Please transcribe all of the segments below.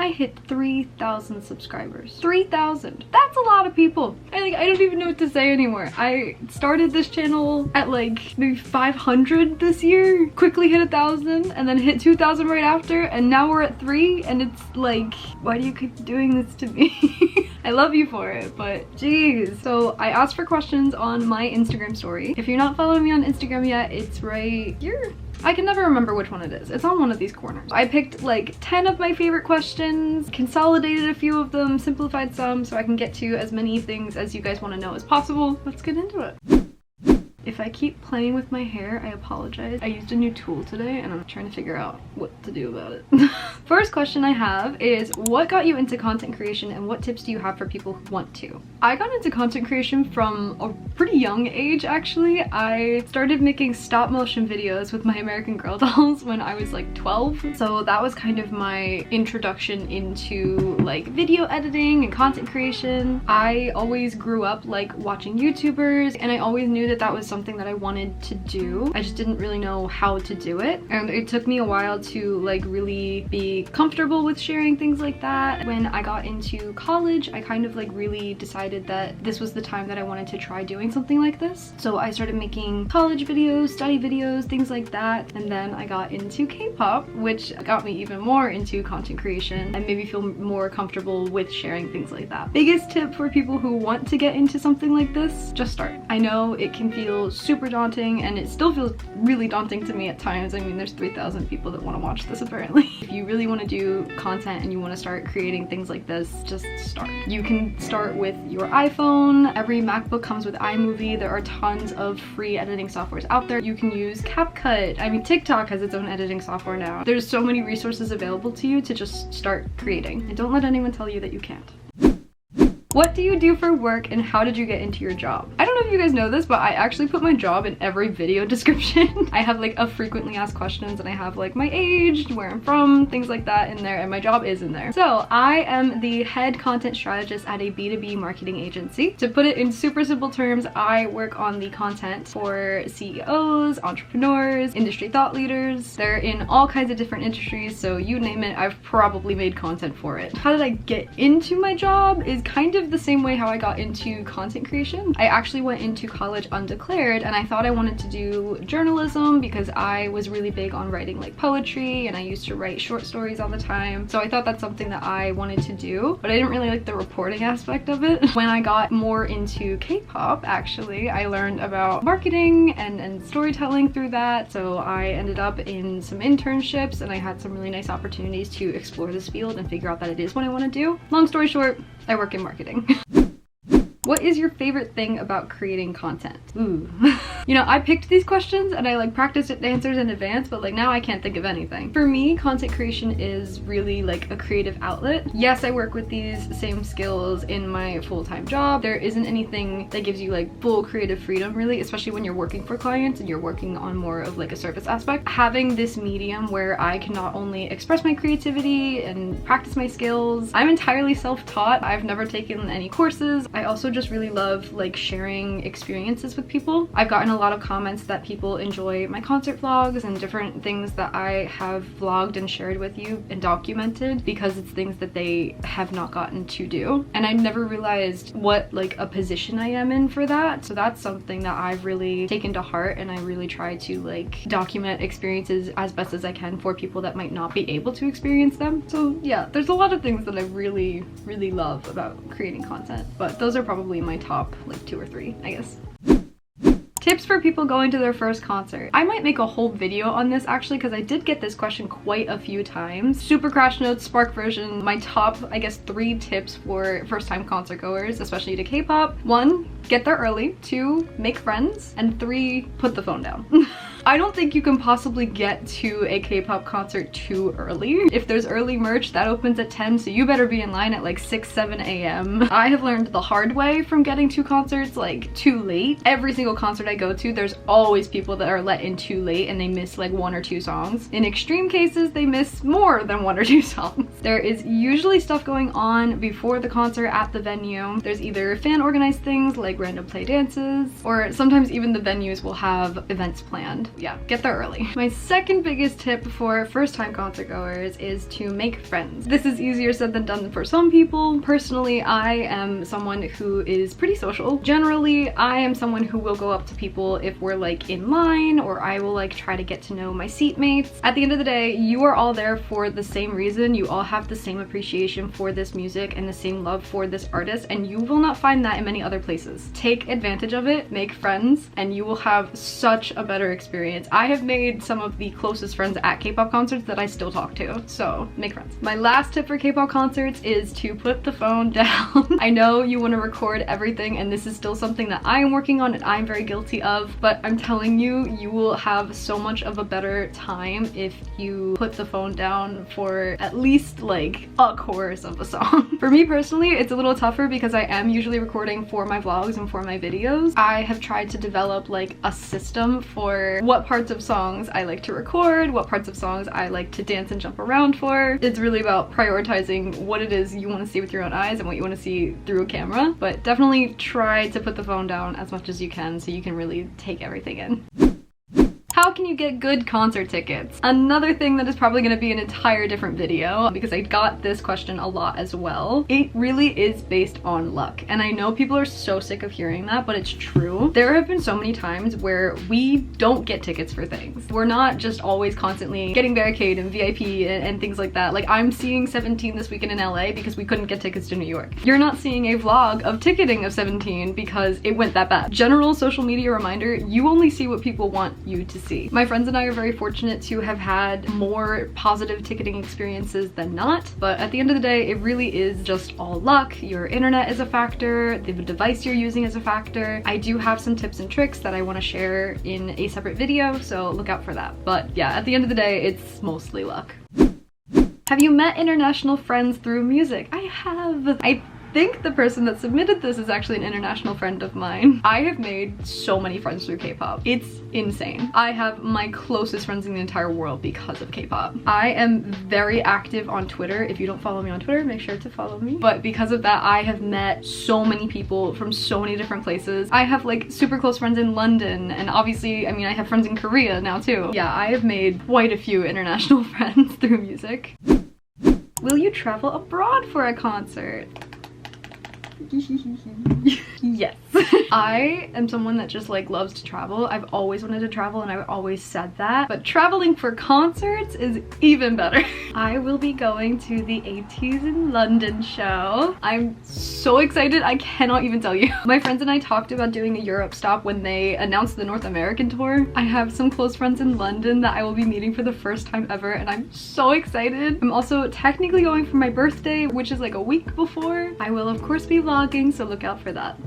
I hit 3,000 subscribers. 3,000. That's a lot of people. I don't even know what to say anymore. I started this channel at like maybe 500 this year, quickly hit 1,000, and then hit 2,000 right after, and now we're at 3, and it's like, why do you keep doing this to me? I love you for it, but geez. So I asked for questions on my Instagram story. If you're not following me on Instagram yet, it's right here. I can never remember which one it is. It's on one of these corners. I picked like 10 of my favorite questions, consolidated a few of them, simplified some so I can get to as many things as you guys want to know as possible. Let's get into it. If I keep playing with my hair, I apologize. I used a new tool today and I'm trying to figure out what to do about it. First question I have is, what got you into content creation and what tips do you have for people who want to? I got into content creation from a pretty young age, actually. I started making stop motion videos with my American Girl dolls when I was like 12. So that was kind of my introduction into like video editing and content creation. I always grew up like watching YouTubers, and I always knew that that was something that I wanted to do. I just didn't really know how to do it, and it took me a while to like really be comfortable with sharing things like that. When I got into college, I kind of like really decided that this was the time that I wanted to try doing something like this. So I started making college videos, study videos, things like that, and then I got into K-pop, which got me even more into content creation and made me feel more comfortable with sharing things like that. Biggest tip for people who want to get into something like this, just start. I know it can feel super daunting, and it still feels really daunting to me at times. I mean, there's 3,000 people that want to watch this apparently. If you really want to do content and you want to start creating things like this, just start. You can start with your iPhone. Every MacBook comes with iMovie. There are tons of free editing softwares out there. You can use CapCut. I mean, TikTok has its own editing software now. There's so many resources available to you to just start creating, and don't let anyone tell you that you can't. What do you do for work and how did you get into your job? I don't know if you guys know this, but I actually put my job in every video description. I have like a frequently asked questions, and I have like my age, where I'm from, things like that in there, and my job is in there. So I am the head content strategist at a B2B marketing agency. To put it in super simple terms, I work on the content for CEOs, entrepreneurs, industry thought leaders. They're in all kinds of different industries, so you name it, I've probably made content for it. How did I get into my job is kind of the same way how I got into content creation. I actually went into college undeclared, and I thought I wanted to do journalism because I was really big on writing like poetry, and I used to write short stories all the time. So I thought that's something that I wanted to do, but I didn't really like the reporting aspect of it. When I got more into K-pop, actually, I learned about marketing and storytelling through that. So I ended up in some internships, and I had some really nice opportunities to explore this field and figure out that it is what I want to do. Long story short, I work in marketing. What is your favorite thing about creating content? Ooh. You know, I picked these questions and I like practiced answers in advance, but like now I can't think of anything. For me, content creation is really like a creative outlet. Yes, I work with these same skills in my full-time job. There isn't anything that gives you like full creative freedom really, especially when you're working for clients and you're working on more of like a service aspect. Having this medium where I can not only express my creativity and practice my skills, I'm entirely self-taught. I've never taken any courses. I also just really love like sharing experiences with people. I've gotten a lot of comments that people enjoy my concert vlogs and different things that I have vlogged and shared with you and documented because it's things that they have not gotten to do. And I never realized what like a position I am in for that. So that's something that I've really taken to heart, and I really try to like document experiences as best as I can for people that might not be able to experience them. So yeah, there's a lot of things that I really love about creating content, but those are probably my top like 2 or 3, I guess. Tips for people going to their first concert. I might make a whole video on this actually, because I did get this question quite a few times. Super Crash Notes, Spark version, my top, I guess, 3 tips for first-time concert goers, especially to K-pop. 1, get there early. 2, make friends. And 3, put the phone down. I don't think you can possibly get to a K-pop concert too early. If there's early merch, that opens at 10, so you better be in line at like 6, 7 a.m. I have learned the hard way from getting to concerts like too late. Every single concert I go to, there's always people that are let in too late and they miss like 1 or 2 songs. In extreme cases, they miss more than 1 or 2 songs. There is usually stuff going on before the concert at the venue. There's either fan organized things like random play dances, or sometimes even the venues will have events planned. yeah, get there early. My second biggest tip for first-time concert goers is to make friends. This is easier said than done for some people. Personally, I am someone who is pretty social. Generally, I am someone who will go up to people if we're like in line, or I will like try to get to know my seatmates. At the end of the day, you are all there for the same reason. You all have the same appreciation for this music and the same love for this artist, and you will not find that in many other places. Take advantage of it, make friends, and you will have such a better experience. I have made some of the closest friends at K-pop concerts that I still talk to, so make friends. My last tip for K-pop concerts is to put the phone down. I know you want to record everything, and this is still something that I am working on and I'm very guilty of, but I'm telling you, you will have so much of a better time if you put the phone down for at least like a chorus of a song. For me personally, it's a little tougher because I am usually recording for my vlogs and for my videos. I have tried to develop like a system for what parts of songs I like to record, what parts of songs I like to dance and jump around for. It's really about prioritizing what it is you want to see with your own eyes and what you want to see through a camera, but definitely try to put the phone down as much as you can so you can really take everything in. How can you get good concert tickets? Another thing that is probably going to be an entire different video because I got this question a lot as well. It really is based on luck, and I know people are so sick of hearing that, but it's true. There have been so many times where we don't get tickets for things. We're not just always constantly getting barricade and VIP and things like that. Like, I'm seeing 17 this weekend in LA because we couldn't get tickets to New York. You're not seeing a vlog of ticketing of 17 because it went that bad. General social media reminder, you only see what people want you to see. My friends and I are very fortunate to have had more positive ticketing experiences than not, but at the end of the day, it really is just all luck. Your internet is a factor, the device you're using is a factor. I do have some tips and tricks that I want to share in a separate video, so look out for that. But yeah, at the end of the day, it's mostly luck. Have you met international friends through music? I have. I think the person that submitted this is actually an international friend of mine. I have made so many friends through K-pop. It's insane. I have my closest friends in the entire world because of K-pop. I am very active on Twitter. If you don't follow me on Twitter, make sure to follow me. But because of that, I have met so many people from so many different places. I have like super close friends in London, and obviously, I mean, I have friends in Korea now too. Yeah, I have made quite a few international friends through music. Will you travel abroad for a concert? Yes. I am someone that just like loves to travel. I've always wanted to travel and I've always said that, but traveling for concerts is even better. I will be going to the ATEEZ in London show. I'm so excited, I cannot even tell you. My friends and I talked about doing a Europe stop when they announced the North American tour. I have some close friends in London that I will be meeting for the first time ever, and I'm so excited. I'm also technically going for my birthday, which is like a week before. I will of course be vlogging, so look out for that.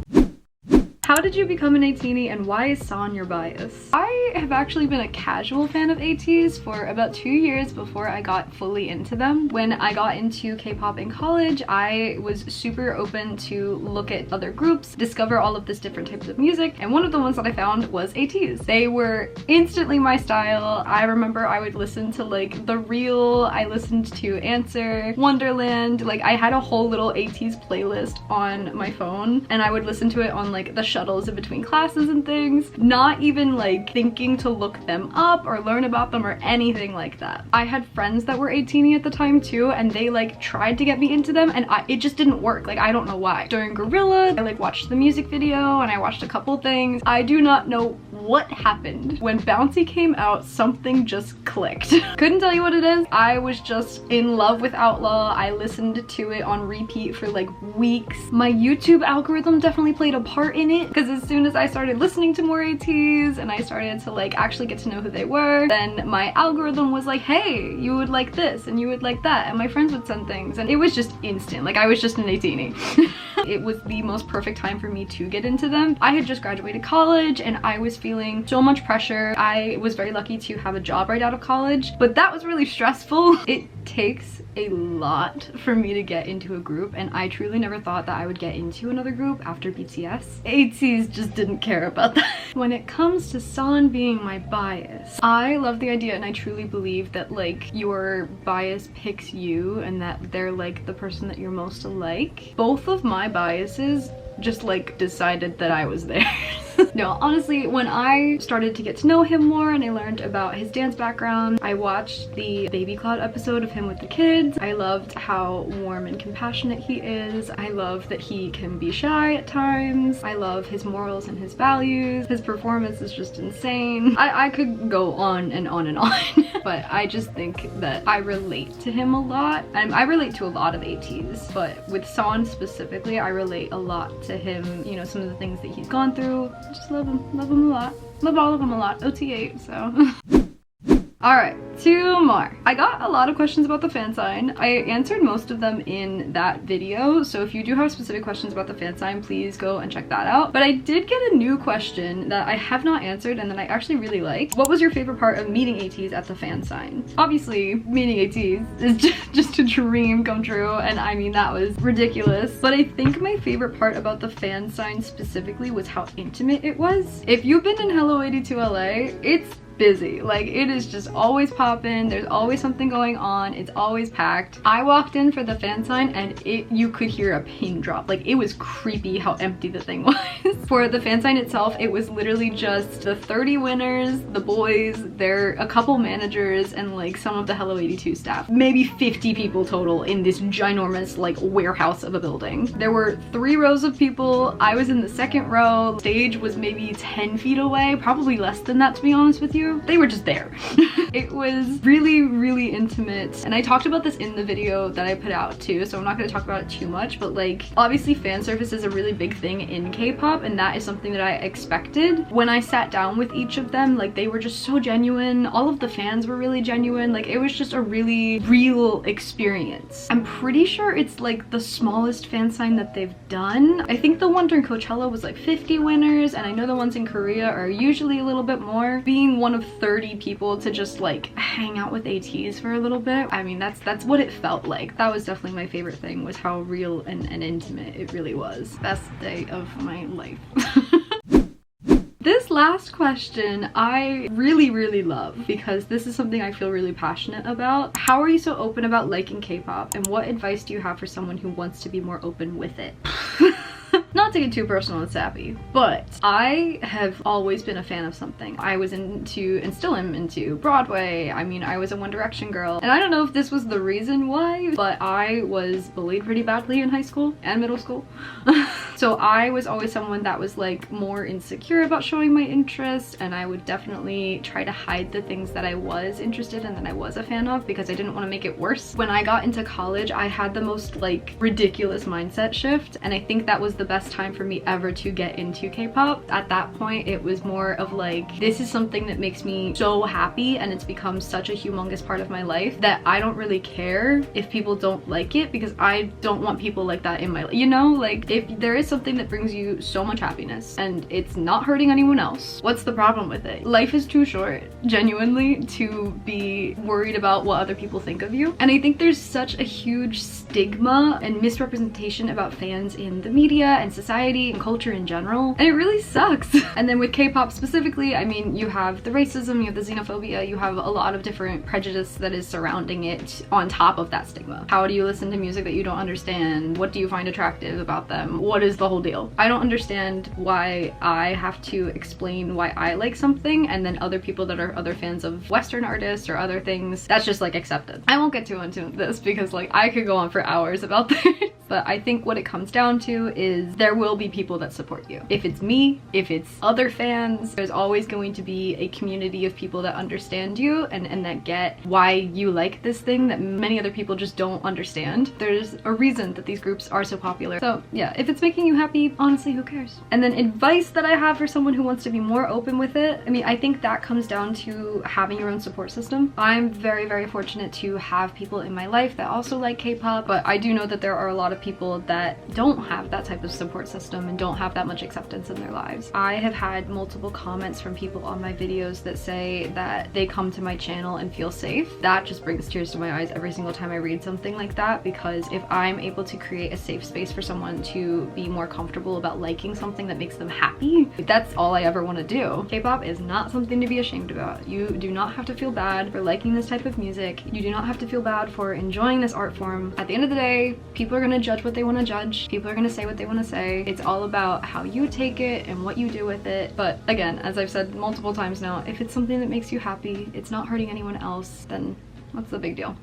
How did you become an ATEEZ and why is San your bias? I have actually been a casual fan of ATEEZ for about 2 years before I got fully into them. When I got into K-pop in college, I was super open to look at other groups, discover all of this different types of music, and one of the ones that I found was ATEEZ. They were instantly my style. I remember I would listen to like The Real, I listened to Answer, Wonderland, like I had a whole little ATEEZ playlist on my phone, and I would listen to it on like the shuttles in between classes and things, not even like thinking to look them up or learn about them or anything like that. I had friends that were ATEEZ at the time too, and they like tried to get me into them, and it just didn't work. Like, I don't know why. During Gorilla, I like watched the music video and I watched a couple things. I do not know what happened. When Bouncy came out, something just clicked. Couldn't tell you what it is. I was just in love with Outlaw. I listened to it on repeat for like weeks. My YouTube algorithm definitely played a part in it, because as soon as I started listening to more ATEEZ and I started to like actually get to know who they were, then my algorithm was like, hey, you would like this and you would like that, and my friends would send things, and it was just instant. Like, I was just an ATEEZ. It was the most perfect time for me to get into them. I had just graduated college and I was feeling so much pressure. I was very lucky to have a job right out of college, but that was really stressful. It takes a lot for me to get into a group, and I truly never thought that I would get into another group after BTS. ATEEZ just didn't care about that. When it comes to San being my bias, I love the idea, and I truly believe that like your bias picks you and that they're like the person that you're most alike. Both of my biases just like decided that I was theirs. No, honestly, when I started to get to know him more and I learned about his dance background, I watched the Baby Cloud episode of him with the kids. I loved how warm and compassionate he is. I love that he can be shy at times. I love his morals and his values. His performance is just insane. I could go on and on and on. But I just think that I relate to him a lot. I relate to a lot of ATEEZ, but with San specifically, I relate a lot to him. You know, some of the things that he's gone through. I just love him a lot. Love all of them a lot. OT8, so. Alright, 2 more. I got a lot of questions about the fan sign. I answered most of them in that video, so if you do have specific questions about the fan sign, please go and check that out. But I did get a new question that I have not answered and that I actually really liked. What was your favorite part of meeting ATEEZ at the fan sign? Obviously, meeting ATEEZ is just a dream come true, and I mean, that was ridiculous. But I think my favorite part about the fan sign specifically was how intimate it was. If you've been in Hello82 LA, it's busy. Like, it is just always popping. There's always something going on. It's always packed. I walked in for the fan sign and you could hear a pin drop. Like, it was creepy how empty the thing was. For the fan sign itself, it was literally just the 30 winners, the boys, a couple managers, and like some of the Hello82 staff. Maybe 50 people total in this ginormous like warehouse of a building. There were 3 rows of people. I was in the 2nd row. Stage was maybe 10 feet away, probably less than that, to be honest with you. They were just there. It was really, really intimate. And I talked about this in the video that I put out too, so I'm not going to talk about it too much, but like, obviously fan service is a really big thing in K-pop, and that is something that I expected. When I sat down with each of them, like, they were just so genuine. All of the fans were really genuine. Like, it was just a really real experience. I'm pretty sure it's like the smallest fan sign that they've done. I think the one during Coachella was like 50 winners, and I know the ones in Korea are usually a little bit more. Being one of 30 people to just like hang out with ATEEZ for a little bit, I mean, that's what it felt like. That was definitely my favorite thing, was how real and intimate it really was. Best day of my life. This last question I really, really love, because this is something I feel really passionate about. How are you so open about liking K-pop, and what advice do you have for someone who wants to be more open with it? Not to get too personal and sappy, but I have always been a fan of something. I was into, and still am into, Broadway. I mean, I was a One Direction girl. And I don't know if this was the reason why, but I was bullied pretty badly in high school and middle school. So I was always someone that was like more insecure about showing my interest, and I would definitely try to hide the things that I was interested in, that I was a fan of, because I didn't want to make it worse. When I got into college, I had the most like ridiculous mindset shift, and I think that was the best time for me ever to get into K-pop. At that point, it was more of like, this is something that makes me so happy, and it's become such a humongous part of my life that I don't really care if people don't like it, because I don't want people like that in my life. You know, like, if there is something that brings you so much happiness and it's not hurting anyone else, what's the problem with it? Life is too short, genuinely, to be worried about what other people think of you. And I think there's such a huge stigma and misrepresentation about fans in the media and society and culture in general, and it really sucks. And then with K-pop specifically, I mean, you have the racism, you have the xenophobia, you have a lot of different prejudice that is surrounding it on top of that stigma. How do you listen to music that you don't understand? What do you find attractive about them? What is the whole deal? I don't understand why I have to explain why I like something, and then other people that are other fans of Western artists or other things, that's just like accepted. I won't get too into this because like I could go on for hours about this. But I think what it comes down to is there will be people that support you. If it's me, if it's other fans, there's always going to be a community of people that understand you and that get why you like this thing that many other people just don't understand. There's a reason that these groups are so popular. So yeah, if it's making you happy, honestly, who cares? And then advice that I have for someone who wants to be more open with it, I mean, I think that comes down to having your own support system. I'm very, very fortunate to have people in my life that also like K-pop, but I do know that there are a lot of people that don't have that type of support system and don't have that much acceptance in their lives. I have had multiple comments from people on my videos that say that they come to my channel and feel safe. That just brings tears to my eyes every single time I read something like that, because if I'm able to create a safe space for someone to be more comfortable about liking something that makes them happy, that's all I ever want to do. K-pop is not something to be ashamed about. You do not have to feel bad for liking this type of music. You do not have to feel bad for enjoying this art form. At the end of the day, people are gonna judge what they want to judge. People are gonna say what they want to say. It's all about how you take it and what you do with it. But again, as I've said multiple times now, if it's something that makes you happy, it's not hurting anyone else, then what's the big deal?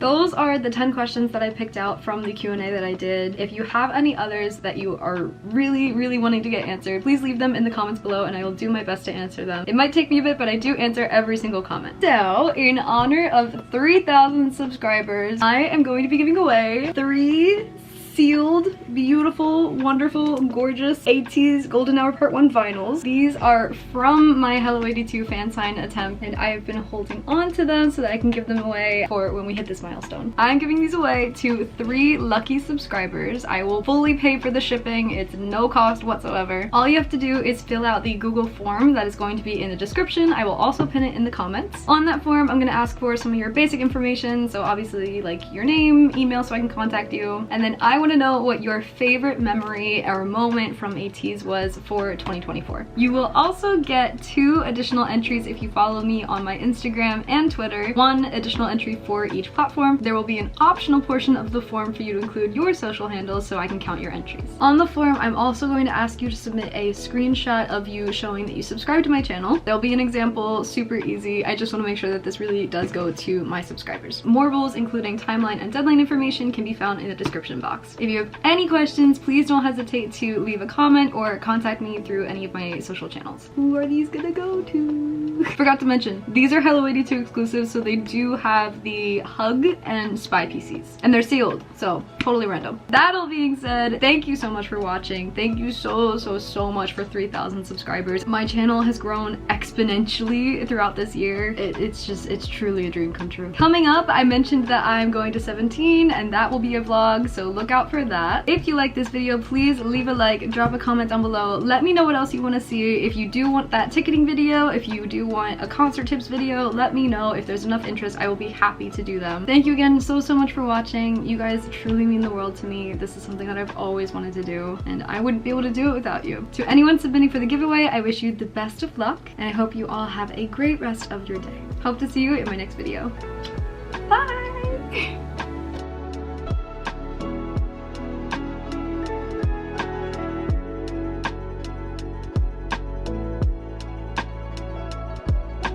Those are the 10 questions that I picked out from the Q&A that I did. If you have any others that you are really wanting to get answered, please leave them in the comments below and I will do my best to answer them. It might take me a bit, but I do answer every single comment. So, in honor of 3,000 subscribers, I am going to be giving away 3 sealed, beautiful, wonderful, gorgeous ATEEZ Golden Hour Part 1 vinyls. These are from my Hello82 fan sign attempt, and I have been holding on to them so that I can give them away for when we hit this milestone. I'm giving these away to 3 lucky subscribers. I will fully pay for the shipping. It's no cost whatsoever. All you have to do is fill out the Google form that is going to be in the description. I will also pin it in the comments. On that form, I'm going to ask for some of your basic information, so obviously like your name, email so I can contact you, and then I want to know what your favorite memory or moment from ATEEZ was for 2024. You will also get 2 additional entries if you follow me on my Instagram and Twitter, 1 additional entry for each platform. There will be an optional portion of the form for you to include your social handles so I can count your entries. On the form, I'm also going to ask you to submit a screenshot of you showing that you subscribe to my channel. There'll be an example, super easy. I just want to make sure that this really does go to my subscribers. More rules, including timeline and deadline information, can be found in the description box. If you have any questions, please don't hesitate to leave a comment or contact me through any of my social channels. Who are these gonna go to? Forgot to mention, these are Hello82 exclusives, so they do have the Hug and Spy PCs. And they're sealed, so totally random. That all being said, thank you so much for watching. Thank you so much for 3,000 subscribers. My channel has grown exponentially throughout this year. It's truly a dream come true. Coming up, I mentioned that I'm going to 17 and that will be a vlog, so look out for that. If you like this video, please leave a like, drop a comment down below. Let me know what else you want to see. If you do want that ticketing video, if you do want a concert tips video, let me know. If there's enough interest, I will be happy to do them. Thank you again so much for watching. You guys truly mean the world to me. This is something that I've always wanted to do, and I wouldn't be able to do it without you. To anyone submitting for the giveaway, I wish you the best of luck, and I hope you all have a great rest of your day. Hope to see you in my next video. Bye!